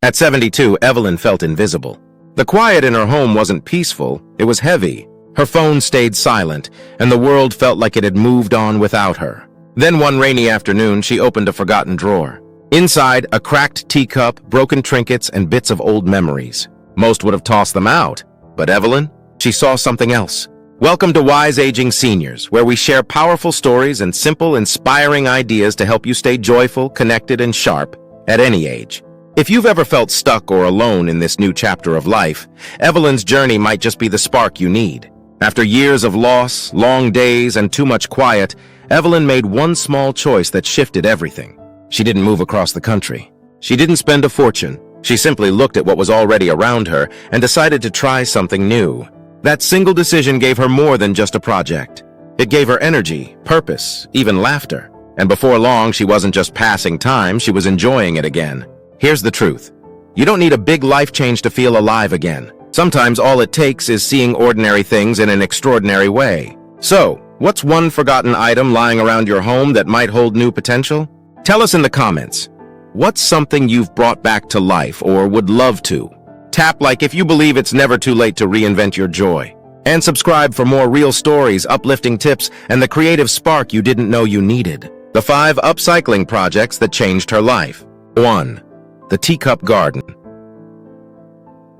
At 72, Evelyn felt invisible. The quiet in her home wasn't peaceful, it was heavy. Her phone stayed silent, and the world felt like it had moved on without her. Then one rainy afternoon, she opened a forgotten drawer. Inside, a cracked teacup, broken trinkets, and bits of old memories. Most would have tossed them out, but Evelyn, she saw something else. Welcome to Wise Aging Seniors, where we share powerful stories and simple, inspiring ideas to help you stay joyful, connected, and sharp at any age. If you've ever felt stuck or alone in this new chapter of life, Evelyn's journey might just be the spark you need. After years of loss, long days, and too much quiet, Evelyn made one small choice that shifted everything. She didn't move across the country. She didn't spend a fortune. She simply looked at what was already around her and decided to try something new. That single decision gave her more than just a project. It gave her energy, purpose, even laughter. And before long, she wasn't just passing time, she was enjoying it again. Here's the truth. You don't need a big life change to feel alive again. Sometimes all it takes is seeing ordinary things in an extraordinary way. So, what's one forgotten item lying around your home that might hold new potential? Tell us in the comments. What's something you've brought back to life or would love to? Tap like if you believe it's never too late to reinvent your joy. And subscribe for more real stories, uplifting tips, and the creative spark you didn't know you needed. The 5 upcycling projects that changed her life. 1. The Teacup Garden.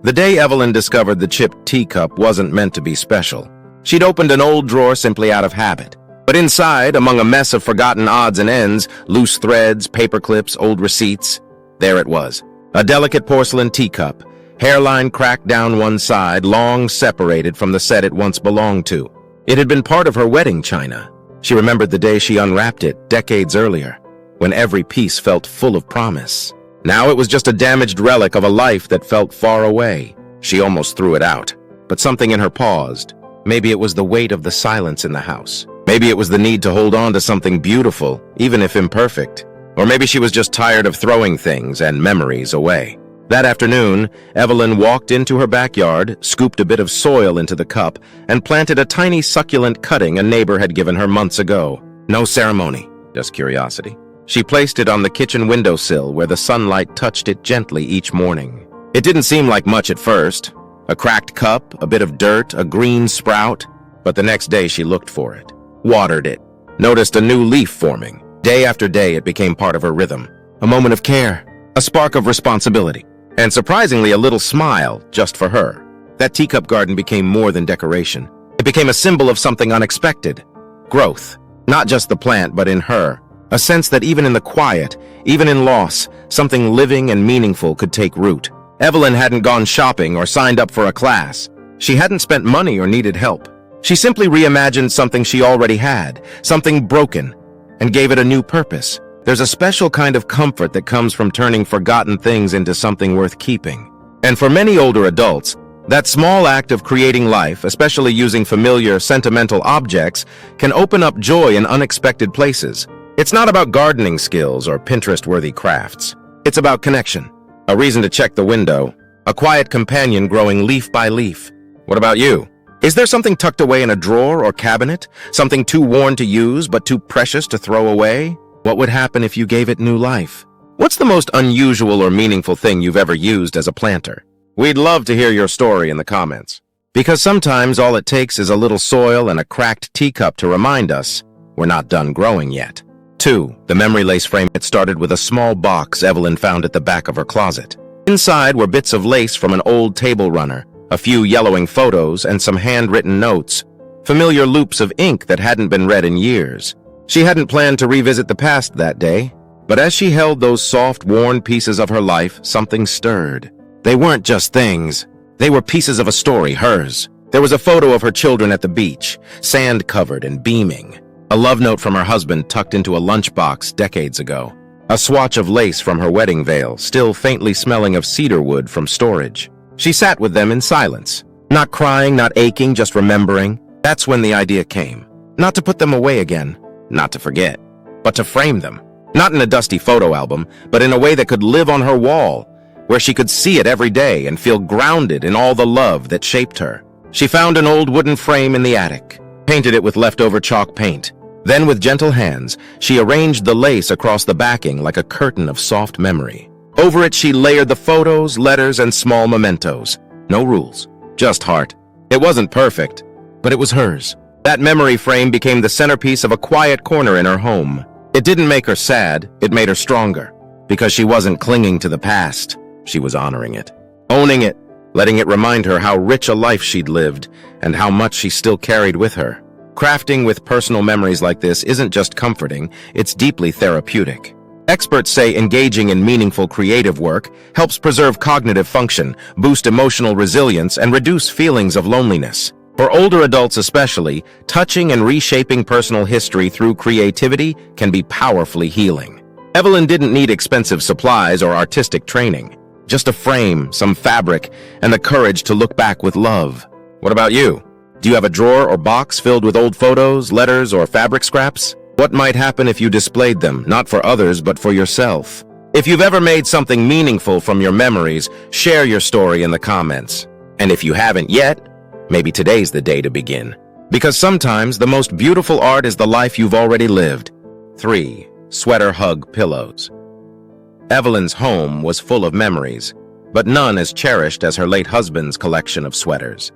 The day Evelyn discovered the chipped teacup wasn't meant to be special. She'd opened an old drawer simply out of habit. But inside, among a mess of forgotten odds and ends, loose threads, paper clips, old receipts, there it was. A delicate porcelain teacup, hairline cracked down one side, long separated from the set it once belonged to. It had been part of her wedding china. She remembered the day she unwrapped it, decades earlier, when every piece felt full of promise. Now it was just a damaged relic of a life that felt far away. She almost threw it out, but something in her paused. Maybe it was the weight of the silence in the house. Maybe it was the need to hold on to something beautiful, even if imperfect. Or maybe she was just tired of throwing things and memories away. That afternoon, Evelyn walked into her backyard, scooped a bit of soil into the cup, and planted a tiny succulent cutting a neighbor had given her months ago. No ceremony, just curiosity. She placed it on the kitchen windowsill where the sunlight touched it gently each morning. It didn't seem like much at first. A cracked cup, a bit of dirt, a green sprout. But the next day she looked for it, watered it, noticed a new leaf forming. Day after day it became part of her rhythm. A moment of care, a spark of responsibility, and surprisingly a little smile just for her. That teacup garden became more than decoration. It became a symbol of something unexpected. Growth, not just the plant but in her. A sense that even in the quiet, even in loss, something living and meaningful could take root. Evelyn hadn't gone shopping or signed up for a class. She hadn't spent money or needed help. She simply reimagined something she already had, something broken, and gave it a new purpose. There's a special kind of comfort that comes from turning forgotten things into something worth keeping. And for many older adults, that small act of creating life, especially using familiar, sentimental objects, can open up joy in unexpected places. It's not about gardening skills or Pinterest-worthy crafts. It's about connection, a reason to check the window, a quiet companion growing leaf by leaf. What about you? Is there something tucked away in a drawer or cabinet? Something too worn to use but too precious to throw away? What would happen if you gave it new life? What's the most unusual or meaningful thing you've ever used as a planter? We'd love to hear your story in the comments. Because sometimes all it takes is a little soil and a cracked teacup to remind us we're not done growing yet. 2. The memory lace frame. It started with a small box Evelyn found at the back of her closet. Inside were bits of lace from an old table runner, a few yellowing photos, and some handwritten notes, familiar loops of ink that hadn't been read in years. She hadn't planned to revisit the past that day, but as she held those soft, worn pieces of her life, something stirred. They weren't just things. They were pieces of a story, hers. There was a photo of her children at the beach, sand-covered and beaming. A love note from her husband tucked into a lunchbox decades ago. A swatch of lace from her wedding veil, still faintly smelling of cedar wood from storage. She sat with them in silence. Not crying, not aching, just remembering. That's when the idea came. Not to put them away again, not to forget, but to frame them. Not in a dusty photo album, but in a way that could live on her wall, where she could see it every day and feel grounded in all the love that shaped her. She found an old wooden frame in the attic, painted it with leftover chalk paint. Then with gentle hands, she arranged the lace across the backing like a curtain of soft memory. Over it, she layered the photos, letters, and small mementos. No rules, just heart. It wasn't perfect, but it was hers. That memory frame became the centerpiece of a quiet corner in her home. It didn't make her sad, it made her stronger. Because she wasn't clinging to the past, she was honoring it. Owning it, letting it remind her how rich a life she'd lived and how much she still carried with her. Crafting with personal memories like this isn't just comforting, it's deeply therapeutic. Experts say engaging in meaningful creative work helps preserve cognitive function, boost emotional resilience, and reduce feelings of loneliness. For older adults especially, touching and reshaping personal history through creativity can be powerfully healing. Evelyn didn't need expensive supplies or artistic training. Just a frame, some fabric, and the courage to look back with love. What about you? Do you have a drawer or box filled with old photos, letters, or fabric scraps? What might happen if you displayed them, not for others, but for yourself? If you've ever made something meaningful from your memories, share your story in the comments. And if you haven't yet, maybe today's the day to begin. Because sometimes the most beautiful art is the life you've already lived. 3. Sweater hug pillows. Evelyn's home was full of memories, but none as cherished as her late husband's collection of sweaters.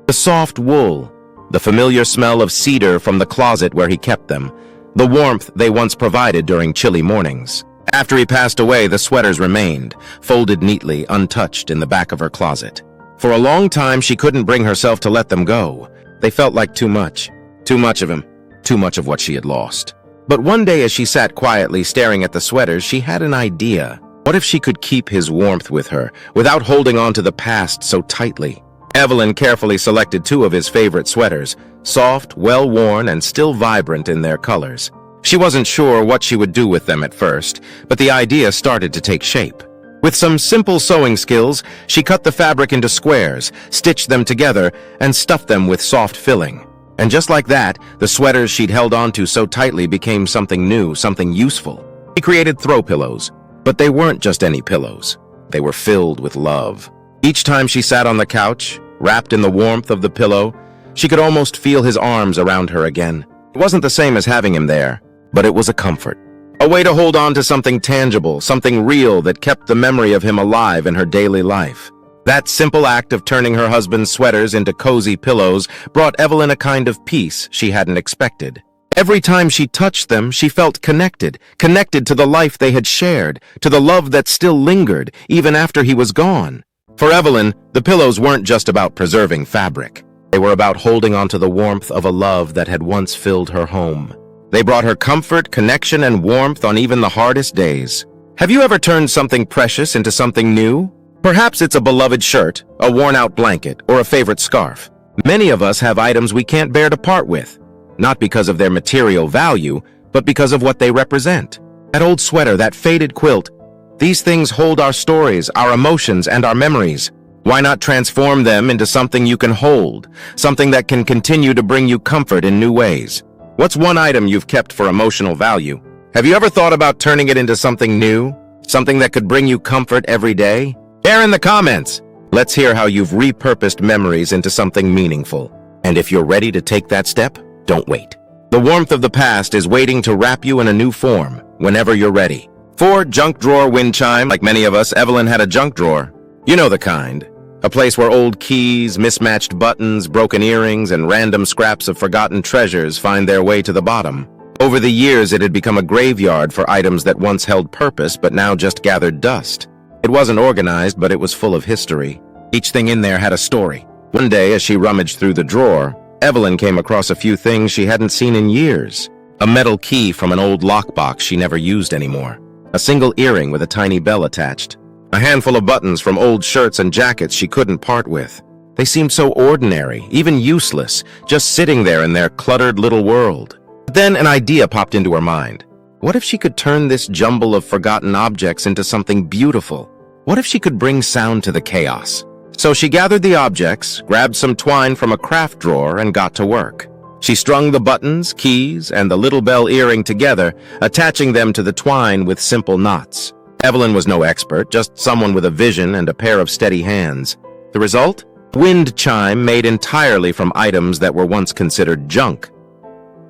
The soft wool, the familiar smell of cedar from the closet where he kept them, the warmth they once provided during chilly mornings. After he passed away, the sweaters remained, folded neatly, untouched in the back of her closet. For a long time, she couldn't bring herself to let them go. They felt like too much of him, too much of what she had lost. But one day as she sat quietly staring at the sweaters, she had an idea. What if she could keep his warmth with her, without holding on to the past so tightly? Evelyn carefully selected 2 of his favorite sweaters, soft, well-worn, and still vibrant in their colors. She wasn't sure what she would do with them at first, but the idea started to take shape. With some simple sewing skills, she cut the fabric into squares, stitched them together, and stuffed them with soft filling. And just like that, the sweaters she'd held onto so tightly became something new, something useful. She created throw pillows, but they weren't just any pillows. They were filled with love. Each time she sat on the couch, wrapped in the warmth of the pillow, she could almost feel his arms around her again. It wasn't the same as having him there, but it was a comfort. A way to hold on to something tangible, something real that kept the memory of him alive in her daily life. That simple act of turning her husband's sweaters into cozy pillows brought Evelyn a kind of peace she hadn't expected. Every time she touched them, she felt connected to the life they had shared, to the love that still lingered, even after he was gone. For Evelyn, the pillows weren't just about preserving fabric. They were about holding on to the warmth of a love that had once filled her home. They brought her comfort, connection, and warmth on even the hardest days. Have you ever turned something precious into something new? Perhaps it's a beloved shirt, a worn-out blanket, or a favorite scarf. Many of us have items we can't bear to part with, not because of their material value, but because of what they represent. That old sweater, that faded quilt, these things hold our stories, our emotions, and our memories. Why not transform them into something you can hold, something that can continue to bring you comfort in new ways? What's one item you've kept for emotional value? Have you ever thought about turning it into something new, something that could bring you comfort every day? Share in the comments. Let's hear how you've repurposed memories into something meaningful. And if you're ready to take that step, don't wait. The warmth of the past is waiting to wrap you in a new form whenever you're ready. 4. Junk drawer wind chime. Like many of us, Evelyn had a junk drawer. You know the kind. A place where old keys, mismatched buttons, broken earrings, and random scraps of forgotten treasures find their way to the bottom. Over the years, it had become a graveyard for items that once held purpose but now just gathered dust. It wasn't organized, but it was full of history. Each thing in there had a story. One day, as she rummaged through the drawer, Evelyn came across a few things she hadn't seen in years. A metal key from an old lockbox she never used anymore. A single earring with a tiny bell attached. A handful of buttons from old shirts and jackets she couldn't part with. They seemed so ordinary, even useless, just sitting there in their cluttered little world. But then an idea popped into her mind. What if she could turn this jumble of forgotten objects into something beautiful? What if she could bring sound to the chaos? So she gathered the objects, grabbed some twine from a craft drawer, and got to work. She strung the buttons, keys, and the little bell earring together, attaching them to the twine with simple knots. Evelyn was no expert, just someone with a vision and a pair of steady hands. The result? Wind chime made entirely from items that were once considered junk.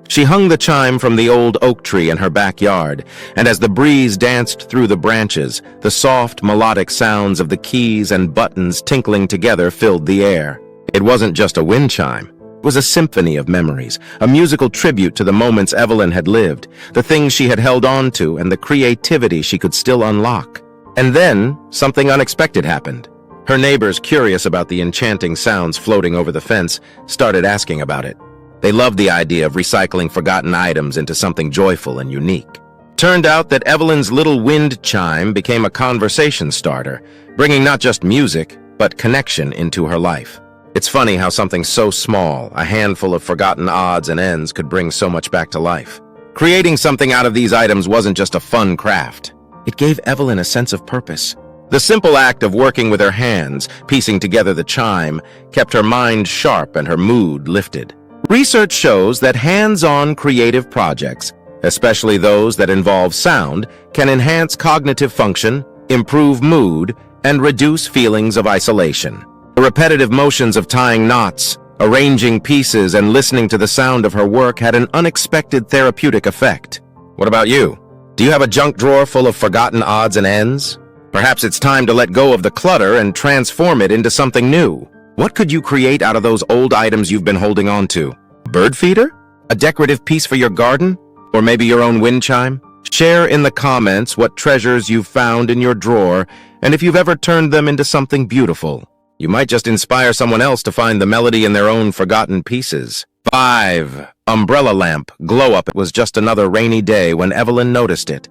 She hung the chime from the old oak tree in her backyard, and as the breeze danced through the branches, the soft, melodic sounds of the keys and buttons tinkling together filled the air. It wasn't just a wind chime. It was a symphony of memories, a musical tribute to the moments Evelyn had lived, the things she had held on to, and the creativity she could still unlock. And then, something unexpected happened. Her neighbors, curious about the enchanting sounds floating over the fence, started asking about it. They loved the idea of recycling forgotten items into something joyful and unique. Turned out that Evelyn's little wind chime became a conversation starter, bringing not just music, but connection into her life. It's funny how something so small, a handful of forgotten odds and ends, could bring so much back to life. Creating something out of these items wasn't just a fun craft. It gave Evelyn a sense of purpose. The simple act of working with her hands, piecing together the chime, kept her mind sharp and her mood lifted. Research shows that hands-on creative projects, especially those that involve sound, can enhance cognitive function, improve mood, and reduce feelings of isolation. The repetitive motions of tying knots, arranging pieces, and listening to the sound of her work had an unexpected therapeutic effect. What about you? Do you have a junk drawer full of forgotten odds and ends? Perhaps it's time to let go of the clutter and transform it into something new. What could you create out of those old items you've been holding on to? A bird feeder? A decorative piece for your garden? Or maybe your own wind chime? Share in the comments what treasures you've found in your drawer and if you've ever turned them into something beautiful. You might just inspire someone else to find the melody in their own forgotten pieces. 5. Umbrella lamp glow-up. It was just another rainy day when Evelyn noticed it.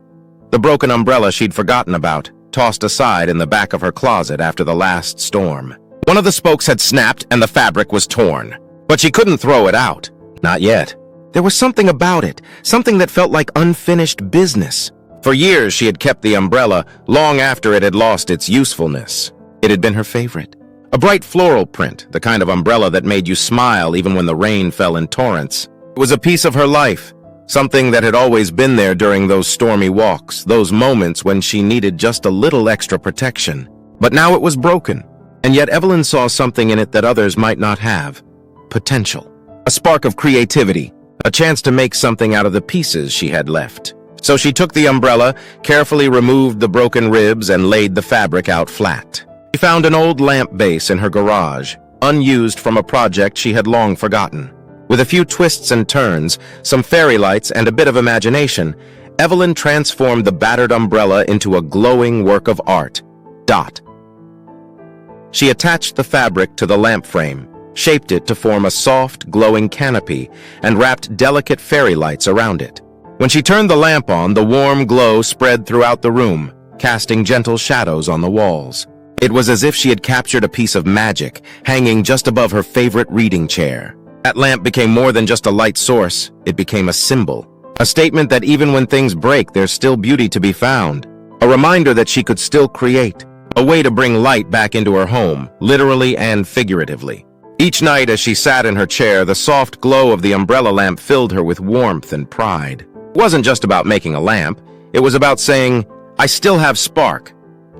The broken umbrella she'd forgotten about, tossed aside in the back of her closet after the last storm. One of the spokes had snapped and the fabric was torn. But she couldn't throw it out. Not yet. There was something about it, something that felt like unfinished business. For years she had kept the umbrella, long after it had lost its usefulness. It had been her favorite. A bright floral print, the kind of umbrella that made you smile even when the rain fell in torrents. It was a piece of her life, something that had always been there during those stormy walks, those moments when she needed just a little extra protection. But now it was broken, and yet Evelyn saw something in it that others might not have. Potential. A spark of creativity, a chance to make something out of the pieces she had left. So she took the umbrella, carefully removed the broken ribs, and laid the fabric out flat. She found an old lamp base in her garage, unused from a project she had long forgotten. With a few twists and turns, some fairy lights, and a bit of imagination, Evelyn transformed the battered umbrella into a glowing work of art. She attached the fabric to the lamp frame, shaped it to form a soft, glowing canopy, and wrapped delicate fairy lights around it. When she turned the lamp on, the warm glow spread throughout the room, casting gentle shadows on the walls. It was as if she had captured a piece of magic, hanging just above her favorite reading chair. That lamp became more than just a light source. It became a symbol, a statement that even when things break, there's still beauty to be found. A reminder that she could still create, a way to bring light back into her home, literally and figuratively. Each night as she sat in her chair, the soft glow of the umbrella lamp filled her with warmth and pride. It wasn't just about making a lamp. It was about saying, "I still have spark."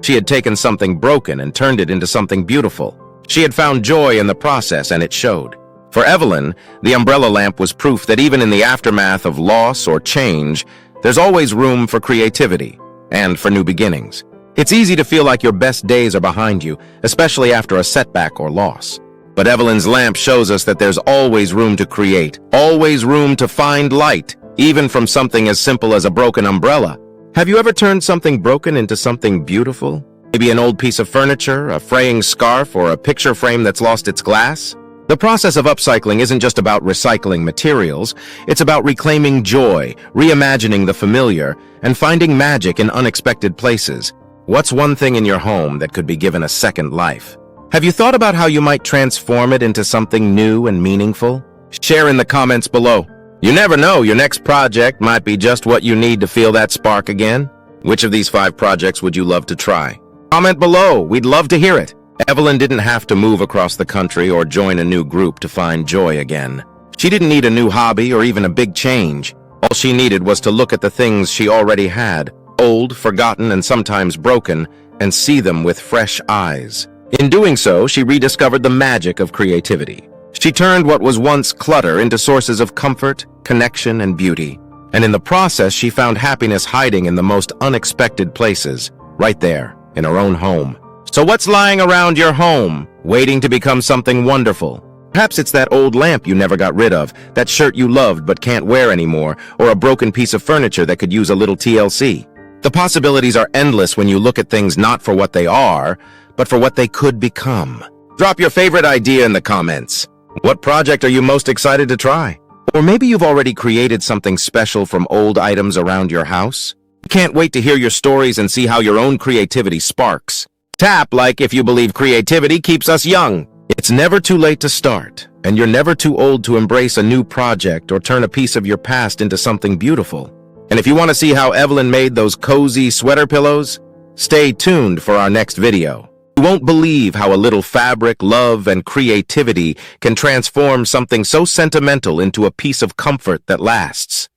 She had taken something broken and turned it into something beautiful. She had found joy in the process, and it showed. For Evelyn, the umbrella lamp was proof that even in the aftermath of loss or change, there's always room for creativity and for new beginnings. It's easy to feel like your best days are behind you, especially after a setback or loss. But Evelyn's lamp shows us that there's always room to create, always room to find light, even from something as simple as a broken umbrella. Have you ever turned something broken into something beautiful? Maybe an old piece of furniture, a fraying scarf, or a picture frame that's lost its glass? The process of upcycling isn't just about recycling materials. It's about reclaiming joy, reimagining the familiar, and finding magic in unexpected places. What's one thing in your home that could be given a second life? Have you thought about how you might transform it into something new and meaningful? Share in the comments below. You never know, your next project might be just what you need to feel that spark again. Which of these 5 projects would you love to try? Comment below, we'd love to hear it. Evelyn didn't have to move across the country or join a new group to find joy again. She didn't need a new hobby or even a big change. All she needed was to look at the things she already had, old, forgotten, and sometimes broken, and see them with fresh eyes. In doing so, she rediscovered the magic of creativity. She turned what was once clutter into sources of comfort, connection, and beauty. And in the process, she found happiness hiding in the most unexpected places, right there, in her own home. So what's lying around your home, waiting to become something wonderful? Perhaps it's that old lamp you never got rid of, that shirt you loved but can't wear anymore, or a broken piece of furniture that could use a little TLC. The possibilities are endless when you look at things not for what they are, but for what they could become. Drop your favorite idea in the comments. What project are you most excited to try? Or maybe you've already created something special from old items around your house? Can't wait to hear your stories and see how your own creativity sparks. Tap like if you believe creativity keeps us young. It's never too late to start, and you're never too old to embrace a new project or turn a piece of your past into something beautiful. And if you want to see how Evelyn made those cozy sweater pillows, stay tuned for our next video. You won't believe how a little fabric, love, and creativity can transform something so sentimental into a piece of comfort that lasts.